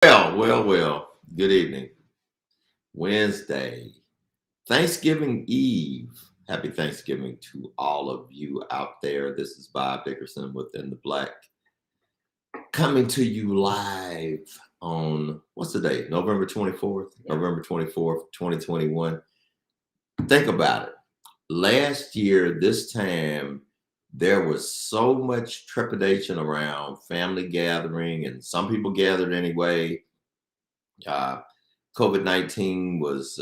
Well. Good evening. Wednesday, Thanksgiving Eve. Happy Thanksgiving to all of you out there. This is Bob Dickerson within the Black, coming to you live on what's the date? November 24th. Yeah. November 24th, 2021. Think about it. Last year, this time, there was so much trepidation around family gathering, and some people gathered anyway. Uh, COVID-19 was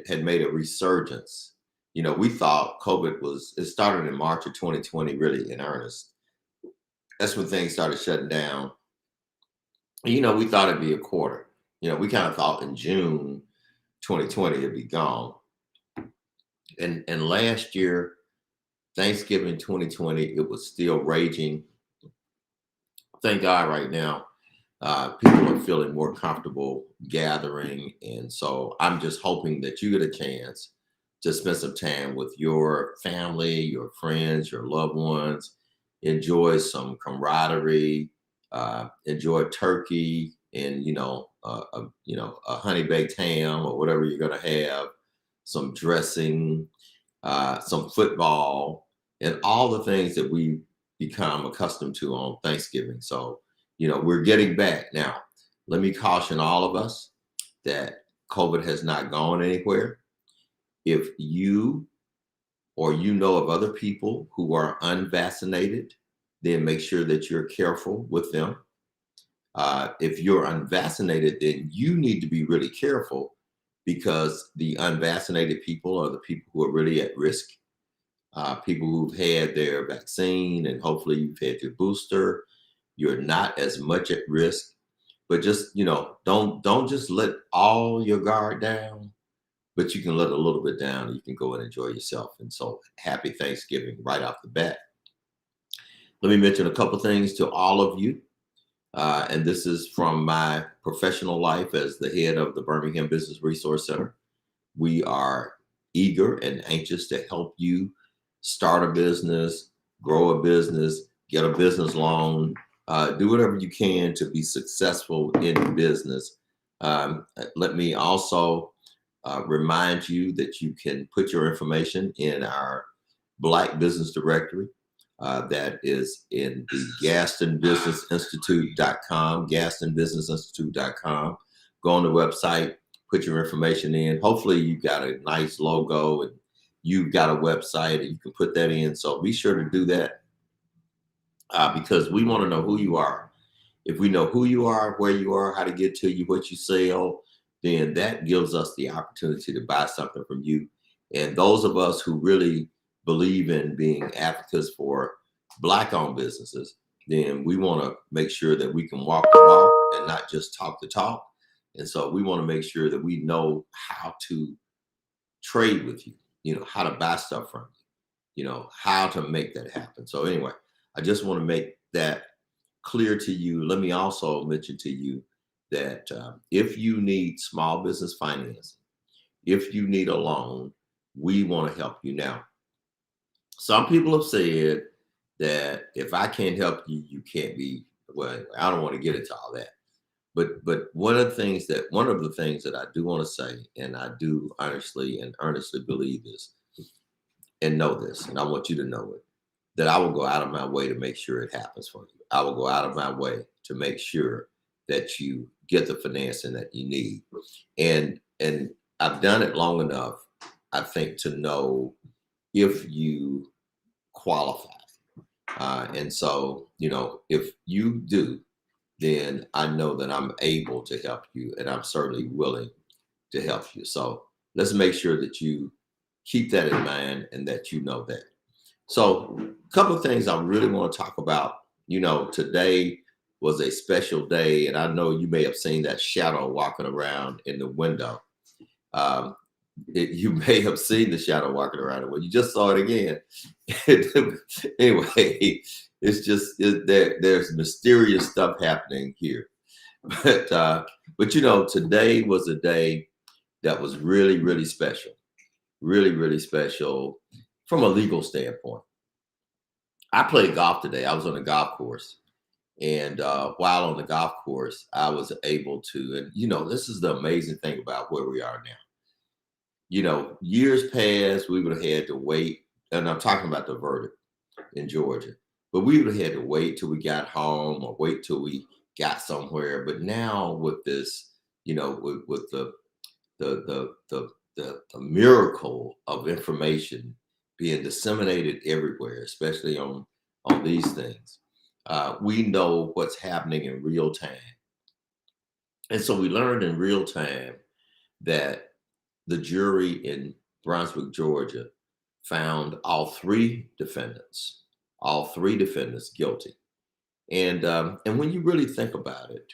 had made a resurgence. We thought it started in March of 2020, really in earnest. That's when things started shutting down. We thought it'd be a quarter. We kind of thought in June 2020 it'd be gone. And last year, Thanksgiving 2020, it was still raging. Thank God right now, people are feeling more comfortable gathering. And so I'm just hoping that you get a chance to spend some time with your family, your friends, your loved ones, enjoy some camaraderie, enjoy turkey and, a honey baked ham or whatever you're going to have, some dressing, some football, and all the things that we become accustomed to on Thanksgiving. So, we're getting back. Now, let me caution all of us that COVID has not gone anywhere. If you or you know of other people who are unvaccinated, then make sure that you're careful with them. If you're unvaccinated, then you need to be really careful because the unvaccinated people are the people who are really at risk. People who've had their vaccine and hopefully you've had your booster, you're not as much at risk. But just don't just let all your guard down, but you can let a little bit down and you can go and enjoy yourself. And so happy Thanksgiving right off the bat. Let me mention a couple things to all of you. And this is from my professional life as the head of the Birmingham Business Resource Center. We are eager and anxious to help you start a business, grow a business, get a business loan, do whatever you can to be successful in business. Let me also remind you that you can put your information in our Black Business Directory. That is in the GastonBusinessInstitute.com, GastonBusinessInstitute.com. Go on the website, put your information in. Hopefully you've got a nice logo and you've got a website and you can put that in. So be sure to do that because we want to know who you are. If we know who you are, where you are, how to get to you, what you sell, then that gives us the opportunity to buy something from you. And those of us who really believe in being advocates for Black-owned businesses, then we want to make sure that we can walk the walk and not just talk the talk. And so we want to make sure that we know how to trade with you, how to buy stuff from you, how to make that happen. So anyway, I just want to make that clear to you. Let me also mention to you that if you need small business financing, if you need a loan, we want to help you. Now, some people have said that if I can't help you, you can't be, well, I don't want to get into all that. But one of the things that I do want to say, and I do honestly and earnestly believe this and know this, and I want you to know it, that I will go out of my way to make sure it happens for you. I will go out of my way to make sure that you get the financing that you need. And I've done it long enough, I think, to know if you qualify. And so, if you do, then I know that I'm able to help you and I'm certainly willing to help you. So let's make sure that you keep that in mind and that you know that. So a couple of things I really want to talk about. Today was a special day, and I know you may have seen that shadow walking around in the window. You may have seen the shadow walking around. Well, you just saw it again. Anyway, it's just there's mysterious stuff happening here. But today was a day that was really, really special. Really, really special from a legal standpoint. I played golf today. I was on a golf course. And while on the golf course, I was able to, and this is the amazing thing about where we are now. Years past, we would have had to wait, and I'm talking about the verdict in Georgia, but we would have had to wait till we got home or wait till we got somewhere. But now with this, with the miracle of information being disseminated everywhere, especially on these things, we know what's happening in real time. And so we learned in real time that the jury in Brunswick, Georgia, found all three defendants guilty. And when you really think about it,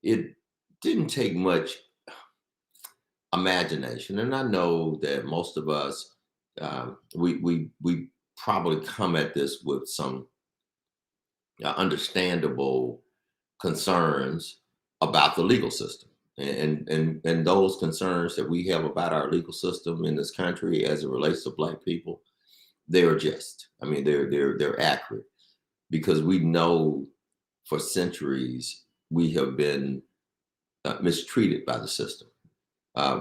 it didn't take much imagination. And I know that most of us, we probably come at this with some understandable concerns about the legal system. And those concerns that we have about our legal system in this country as it relates to Black people, they're just, I mean, they're accurate, because we know for centuries we have been mistreated by the system.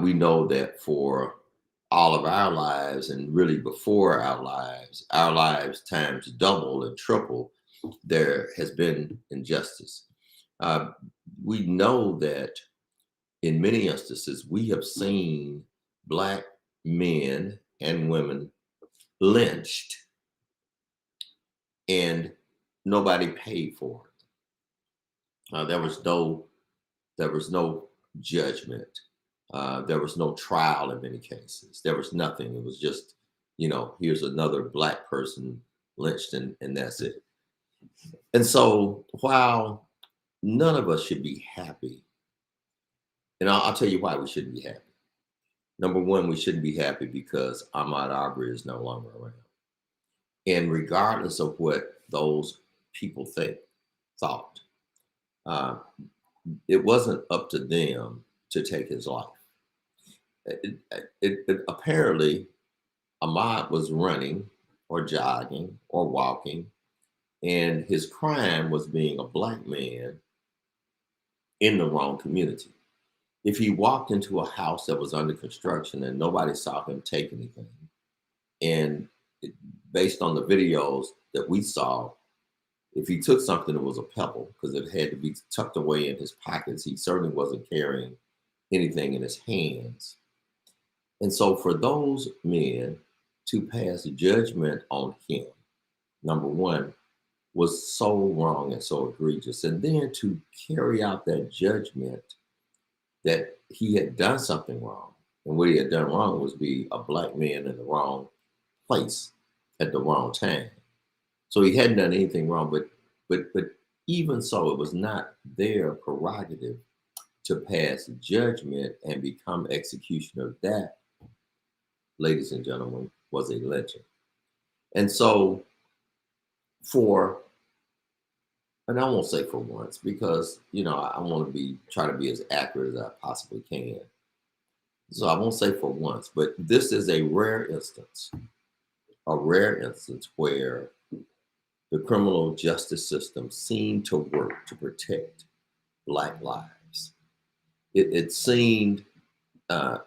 We know that for all of our lives, and really before our lives times double and triple, there has been injustice. We know that in many instances, we have seen Black men and women lynched, and nobody paid for it. There was no judgment. There was no trial in many cases. There was nothing. It was just, here's another Black person lynched, and that's it. And so while none of us should be happy, and I'll tell you why we shouldn't be happy. Number one, we shouldn't be happy because Ahmaud Arbery is no longer around. And regardless of what those people thought, it wasn't up to them to take his life. Apparently, Ahmaud was running or jogging or walking, and his crime was being a Black man in the wrong community. If he walked into a house that was under construction and nobody saw him take anything, and based on the videos that we saw, if he took something, it was a pebble, because it had to be tucked away in his pockets. He certainly wasn't carrying anything in his hands. And so for those men to pass judgment on him, number one, was so wrong and so egregious. And then to carry out that judgment that he had done something wrong. And what he had done wrong was be a Black man in the wrong place at the wrong time. So he hadn't done anything wrong, but even so, it was not their prerogative to pass judgment and become executioner. That, ladies and gentlemen, was a lynching. And so and I won't say for once, because I want to try to be as accurate as I possibly can. So I won't say for once, but this is a rare instance where the criminal justice system seemed to work to protect Black lives. It seemed,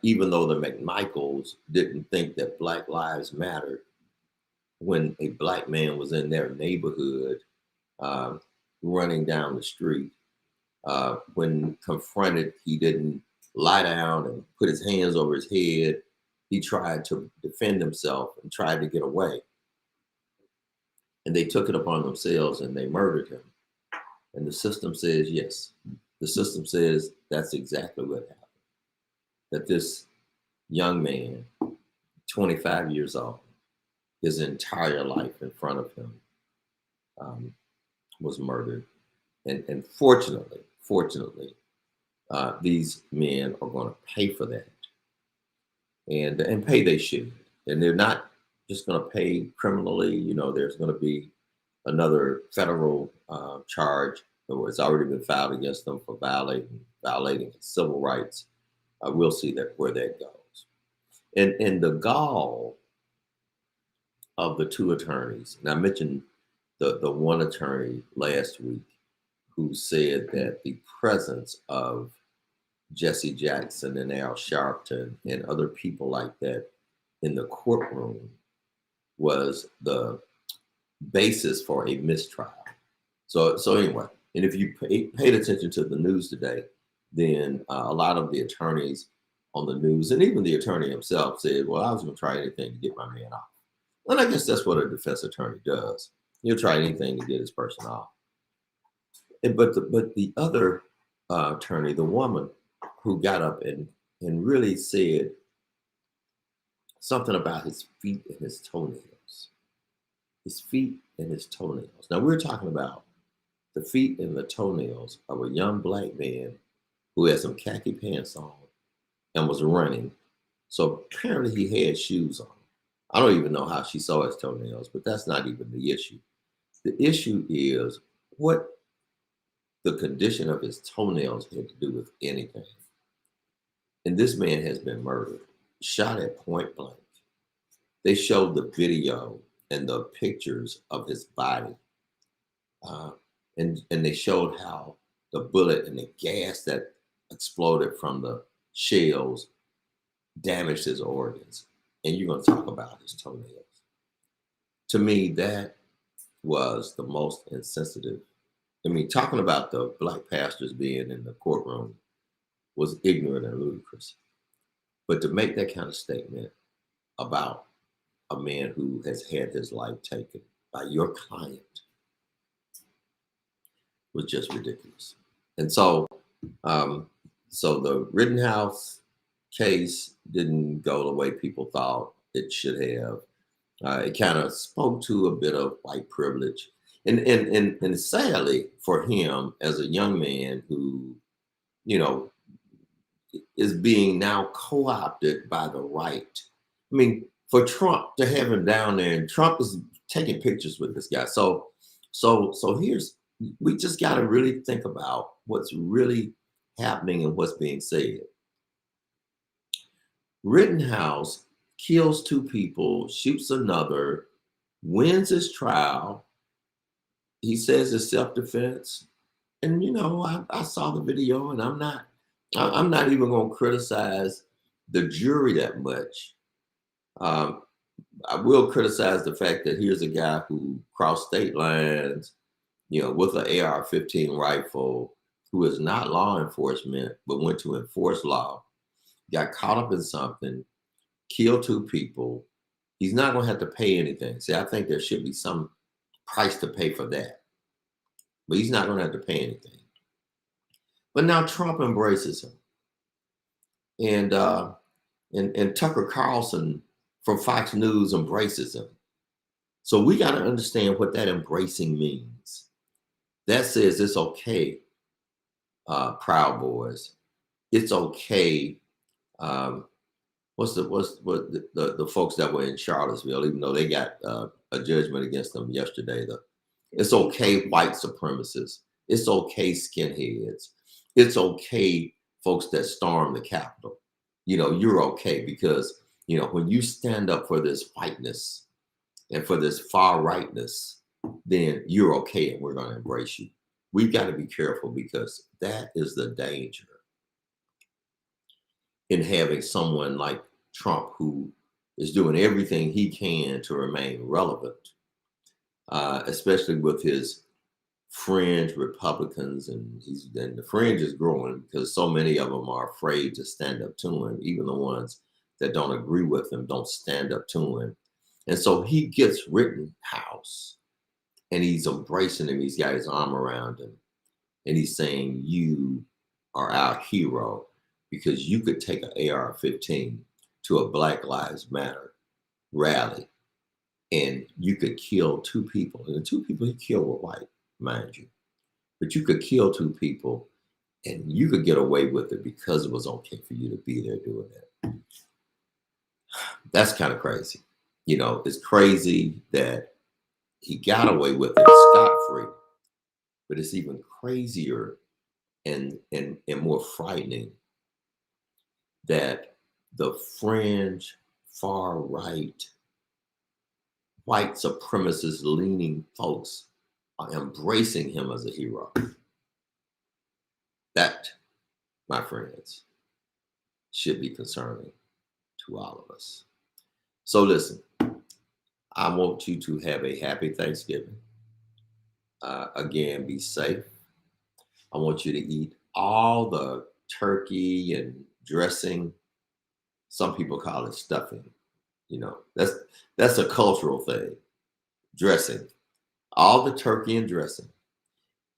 even though the McMichaels didn't think that Black lives mattered, when a Black man was in their neighborhood, running down the street, when confronted, he didn't lie down and put his hands over his head. He tried to defend himself and tried to get away. And they took it upon themselves and they murdered him. And the system says yes. The system says that's exactly what happened. That this young man, 25 years old, his entire life in front of him, was murdered. And fortunately, these men are going to pay for that. And pay they should. And they're not just going to pay criminally. There's going to be another federal charge. It's already been filed against them for violating civil rights. We'll see where that goes. And the gall of the two attorneys, and I mentioned the one attorney last week, who said that the presence of Jesse Jackson and Al Sharpton and other people like that in the courtroom was the basis for a mistrial. So anyway, and if you paid attention to the news today, then a lot of the attorneys on the news, and even the attorney himself, said, well, I was going to try anything to get my man off. And I guess that's what a defense attorney does. He'll try anything to get his person off. But the other attorney, the woman who got up and really said something about his feet and his toenails. His feet and his toenails. Now we're talking about the feet and the toenails of a young black man who had some khaki pants on and was running. So apparently he had shoes on. I don't even know how she saw his toenails, but that's not even the issue. The issue is what the condition of his toenails had to do with anything. And this man has been murdered, shot at point blank. They showed the video and the pictures of his body. And they showed how the bullet and the gas that exploded from the shells damaged his organs. And you're going to talk about his toenails. To me, that was the most insensitive. I mean, talking about the black pastors being in the courtroom was ignorant and ludicrous. But to make that kind of statement about a man who has had his life taken by your client was just ridiculous. And so, so the Rittenhouse case didn't go the way people thought it should have. It kind of spoke to a bit of white privilege. And sadly for him, as a young man who, you know, is being now co-opted by the right. I mean, for Trump to have him down there, and Trump is taking pictures with this guy. So we just got to really think about what's really happening and what's being said. Rittenhouse kills 2 people, shoots another, wins his trial. He says it's self-defense. And, you know, I saw the video, and I'm not even going to criticize the jury that much. I will criticize the fact that here's a guy who crossed state lines, you know, with an AR-15 rifle, who is not law enforcement, but went to enforce law, got caught up in something, killed 2 people. He's not going to have to pay anything. See, I think there should be some price to pay for that, but he's not going to have to pay anything. But now Trump embraces him, and Tucker Carlson from Fox News embraces him. So we got to understand what that embracing means. That says it's okay, Proud Boys. It's okay. What the folks that were in Charlottesville, even though they got a judgment against them yesterday. It's okay, white supremacists. It's okay, skinheads. It's okay, folks that storm the Capitol. You know, you're okay because, you know, when you stand up for this whiteness and for this far rightness, then you're okay and we're going to embrace you. We've got to be careful because that is the danger in having someone like Trump who is doing everything he can to remain relevant, especially with his fringe Republicans, and the fringe is growing because so many of them are afraid to stand up to him. Even the ones that don't agree with him don't stand up to him. And so he gets Rittenhouse and he's embracing him. He's got his arm around him and he's saying, you are our hero because you could take an AR-15 to a Black Lives Matter rally and you could kill 2 people. And the 2 people he killed were white, mind you. But you could kill 2 people and you could get away with it because it was okay for you to be there doing that. That's kind of crazy. You know, it's crazy that he got away with it scot-free, but it's even crazier and more frightening that the fringe, far right, white supremacist leaning folks are embracing him as a hero. That, my friends, should be concerning to all of us. So listen, I want you to have a happy Thanksgiving. Again, be safe. I want you to eat all the turkey and dressing. Some people call it stuffing. You know, that's a cultural thing. Dressing, all the turkey and dressing,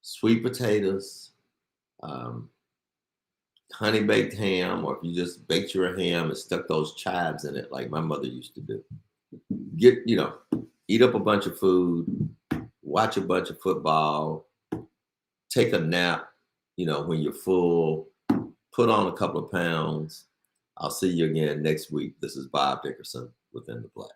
sweet potatoes, um, honey baked ham, or if you just baked your ham and stuck those chives in it, like my mother used to do. Eat up a bunch of food, watch a bunch of football, take a nap, when you're full, put on a couple of pounds. I'll see you again next week. This is Bob Dickerson within the Black.